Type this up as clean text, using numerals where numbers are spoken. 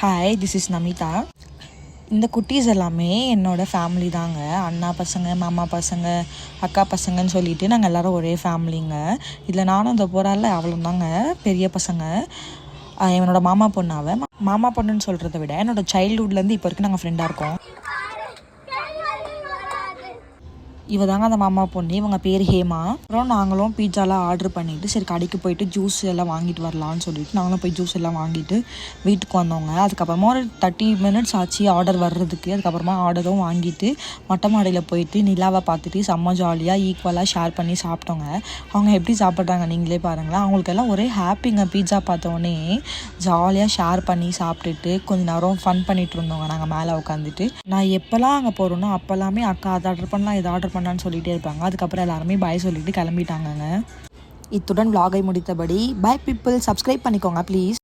Hi, this is Namitha. இந்த குட்டீஸ் எல்லாமே என்னோடய ஃபேமிலி தாங்க. அண்ணா பசங்க, மாமா பசங்க, அக்கா பசங்கன்னு சொல்லிட்டு நாங்கள் எல்லோரும் ஒரே ஃபேமிலிங்க. இதில் நானும் இந்த போகிறால அவளும் தாங்க பெரிய பசங்க. என்னோட மாமா பொண்ணு. மாமா பொண்ணுன்னு சொல்கிறத விட என்னோடய சைல்டுஹுட்லேருந்து இப்போ வரைக்கும் நாங்கள் ஃப்ரெண்டாக இருக்கோம். இவ தாங்க அந்த மாமா பொண்ணு. இவங்க பேர் ஹேமா. அப்புறம் நாங்களும் பீட்சாலாம் ஆர்டர் பண்ணிவிட்டு சரி கடைக்கு போயிட்டு ஜூஸ் எல்லாம் வாங்கிட்டு வரலான்னு சொல்லிட்டு நாங்களும் போய் ஜூஸ் எல்லாம் வாங்கிட்டு வீட்டுக்கு வந்தோங்க. அதுக்கப்புறமா ஒரு 30 minutes ஆச்சு ஆர்டர் வர்றதுக்கு. அதுக்கப்புறமா ஆர்டரும் வாங்கிட்டு மொட்டை மாடியில் போயிட்டு நிலாவை பார்த்துட்டு செம்ம ஜாலியாக ஈக்குவலாக ஷேர் பண்ணி சாப்பிட்டோங்க. அவங்க எப்படி சாப்பிட்றாங்க நீங்களே பாருங்களேன். அவங்களுக்கெல்லாம் ஒரே ஹாப்பிங்க. பீட்சா பார்த்தோன்னே ஜாலியாக ஷேர் பண்ணி சாப்பிட்டுட்டு கொஞ்சம் நேரம் ஃபன் பண்ணிகிட்டு இருந்தோங்க. நாங்கள் மேலே உட்காந்துட்டு நான் எப்போல்லாம் அங்கே போகிறோன்னா அப்போல்லாமே அக்கா அதை ஆர்டர் பண்ணலாம் இதை ஆர்டர் பண்ணான்னு சொல்லிகிட்டே இருப்பாங்க. அதுக்கப்புறம் எல்லாருமே பாய் சொல்லிட்டு கிளம்பிட்டாங்கங்க. இத்துடன் vlog-ஐ முடித்தபடி பாய் பீப்புள். சப்ஸ்கிரைப் பண்ணிக்கோங்க ப்ளீஸ்.